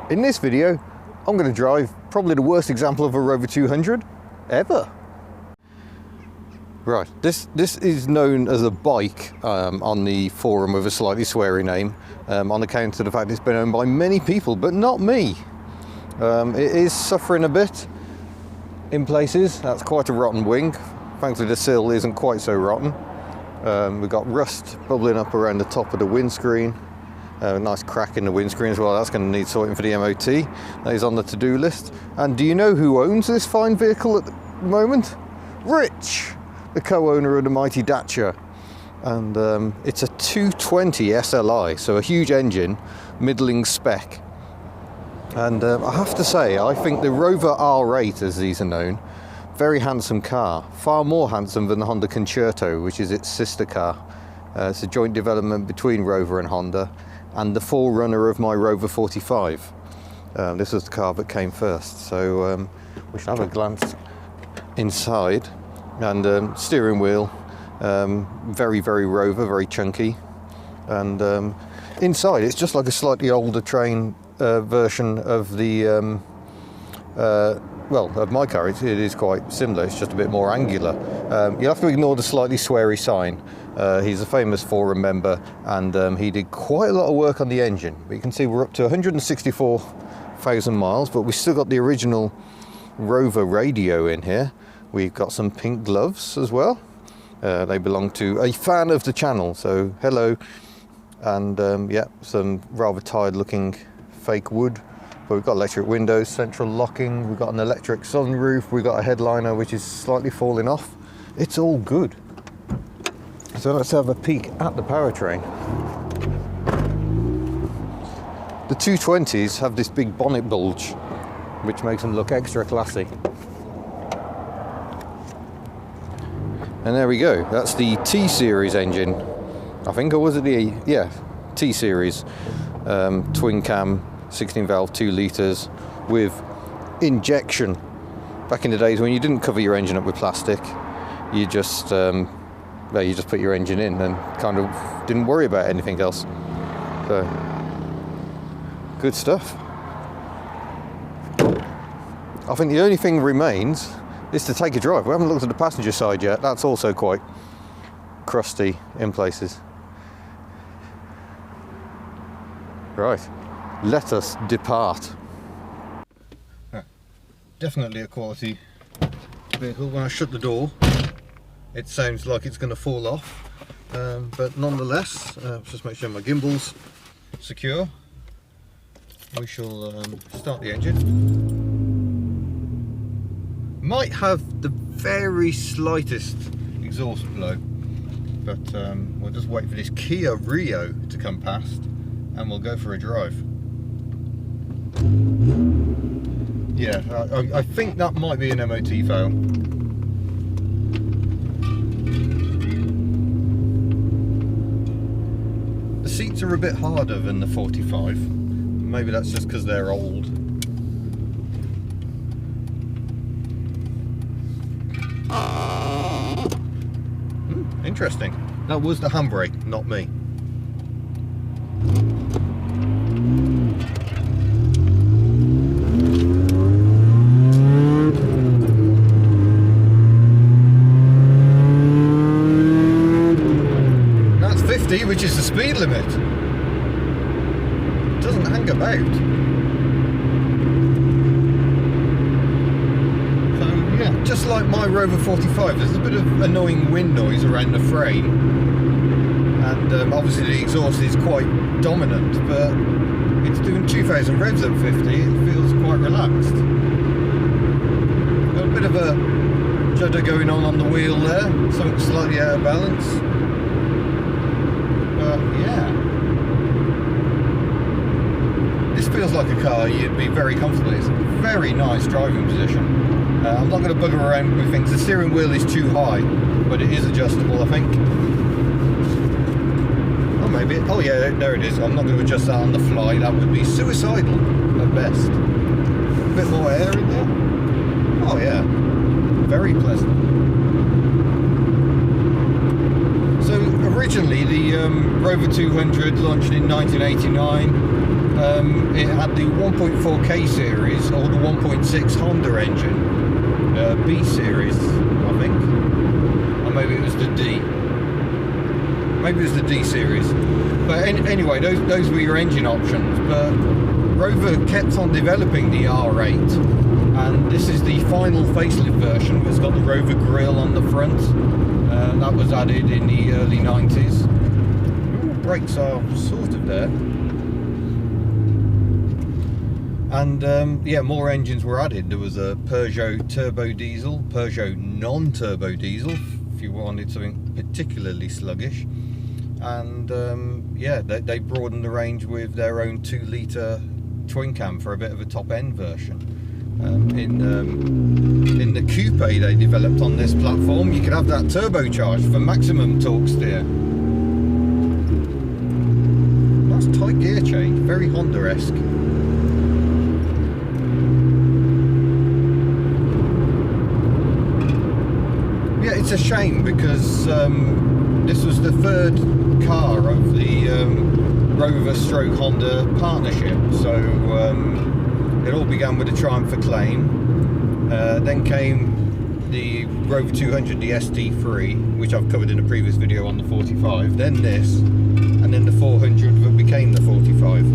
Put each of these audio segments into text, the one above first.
In this video, I'm going to drive probably the worst example of a Rover 200 ever. Right, this is known as a bike on the forum with a slightly sweary name, on account of the fact it's been owned by many people, but not me. It is suffering a bit in places. That's quite a rotten wing. Thankfully the sill isn't quite so rotten. We've got rust bubbling up around the top of the windscreen. A nice crack in the windscreen as well. That's going to need sorting for the MOT. That is on the to-do list. And do you know who owns this fine vehicle at the moment? Rich, the co-owner of the Mighty Dacia. And it's a 220SLi, so a huge engine, middling spec. And I have to say, I think the Rover R8, as these are known, very handsome car, far more handsome than the Honda Concerto, which is its sister car. It's a joint development between Rover and Honda, and the forerunner of my Rover 45. This was the car that came first, so we shall have a glance inside. And steering wheel, very Rover, very chunky. And inside, it's just like a slightly older train version of the well, of my car. It is quite similar, it's just a bit more angular. You'll have to ignore the slightly sweary sign. He's a famous forum member, and he did quite a lot of work on the engine. But you can see we're up to 164,000 miles, but we've still got the original Rover radio in here. We've got some pink gloves as well. They belong to a fan of the channel, so hello. And yeah, some rather tired looking fake wood. But we've got electric windows, central locking, we've got an electric sunroof, we've got a headliner which is slightly falling off. It's all good. So let's have a peek at the powertrain. The 220s have this big bonnet bulge, which makes them look extra classy. And there we go, that's the T-Series engine, I think, or was it the, yeah, T-Series, twin cam, 16 valve, 2 litres with injection. Back in the days when you didn't cover your engine up with plastic, you just well, you just put your engine in and kind of didn't worry about anything else. So good stuff. I think the only thing remains is to take a drive. We haven't looked at the passenger side yet. That's also quite crusty in places. Right. Let us depart. Definitely a quality vehicle. When I shut the door, it sounds like it's going to fall off, but nonetheless, just make sure my gimbal's secure. We shall start the engine. Might have the very slightest exhaust blow, but we'll just wait for this Kia Rio to come past, and we'll go for a drive. Yeah, I think that might be an MOT fail. The seats are a bit harder than the 45. Maybe that's just because they're old. Interesting. That was the handbrake, not me. Which is the speed limit. It doesn't hang about. So yeah, just like my Rover 45, there's a bit of annoying wind noise around the frame, and obviously the exhaust is quite dominant, but it's doing 2,000 revs at 50. It feels quite relaxed. Got a bit of a judder going on the wheel there, something slightly out of balance. Yeah, this feels like a car you'd be very comfortable in. It's a very nice driving position. I'm not going to bugger around with things. The steering wheel is too high, but it is adjustable, I think. Oh, maybe. Oh yeah, there it is. I'm not going to adjust that on the fly. That would be suicidal at best. A bit more air in there. Oh yeah, very pleasant. So originally the Rover 200 launched in 1989. it had the 1.4K series or the 1.6 Honda engine, B series, I think, or maybe it was the D. Maybe it was the D series. But anyway, those were your engine options. But Rover kept on developing the R8, and this is the final facelift version. It's got the Rover grille on the front. That was added in the early 90s. Ooh, brakes are sort of there. And yeah, more engines were added. There was a Peugeot turbo diesel, Peugeot non-turbo diesel, if you wanted something particularly sluggish. And yeah, they broadened the range with their own 2-litre twin cam for a bit of a top-end version. In the coupe they developed on this platform, you could have that turbocharged for maximum torque steer. Nice tight gear change, very Honda-esque. Yeah, it's a shame because this was the third car of the Rover stroke Honda partnership. So it all began with the Triumph Acclaim, then came the Rover 200, the ST3, which I've covered in a previous video on the 45, then this, and then the 400 that became the 45.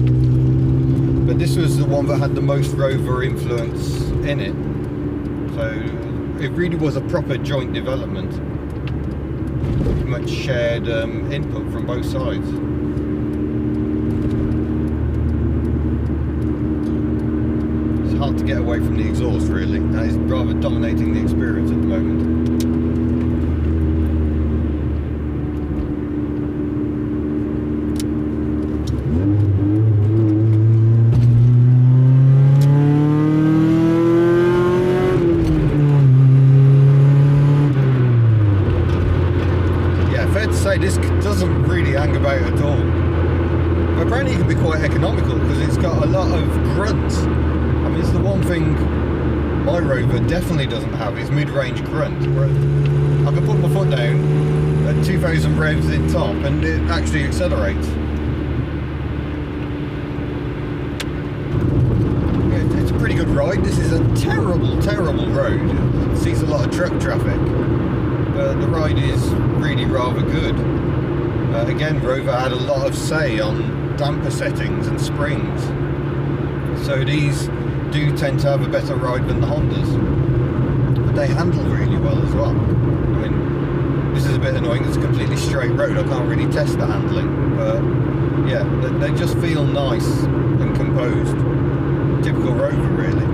But this was the one that had the most Rover influence in it, so it really was a proper joint development. Pretty much shared input from both sides. It's hard to get away from the exhaust, really. That is rather dominating the experience at the moment. This doesn't really hang about at all. But apparently it can be quite economical because it's got a lot of grunt. I mean, it's the one thing my Rover definitely doesn't have, is mid-range grunt. Where I can put my foot down at 2000 revs in top and it actually accelerates. Yeah, it's a pretty good ride. This is a terrible, terrible road. It sees a lot of truck traffic. The ride is really rather good. Again, Rover had a lot of say on damper settings and springs, so these do tend to have a better ride than the Hondas, but they handle really well as well. I mean, this is a bit annoying, it's a completely straight road, I can't really test the handling, but yeah, they just feel nice and composed. Typical Rover, really.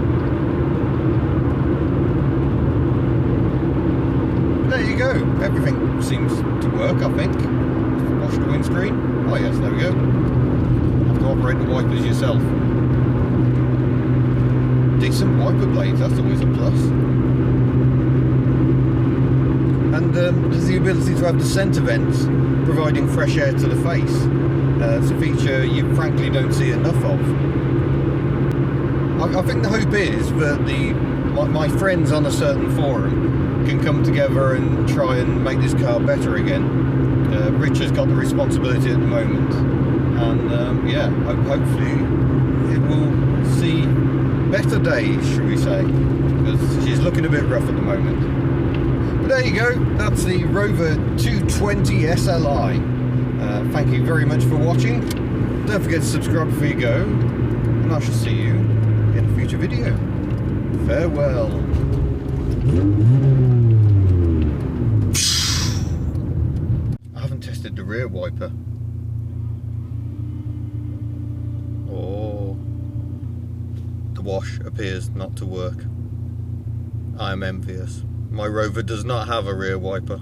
There you go, everything seems to work, I think. Wash the windscreen. Oh yes, there we go. Have to operate the wipers yourself. Decent wiper blades, that's always a plus. And there's the ability to have the centre vents providing fresh air to the face. It's a feature you frankly don't see enough of. I think the hope is that my friends on a certain forum can come together and try and make this car better again. Rich has got the responsibility at the moment, and yeah, hopefully it will see better days, should we say, because she's looking a bit rough at the moment. But there you go, that's the Rover 220SLi. Thank you very much for watching. Don't forget to subscribe before you go, and I shall see you in a future video. Farewell. Tested the rear wiper. Oh, the wash appears not to work. I am envious. My Rover does not have a rear wiper.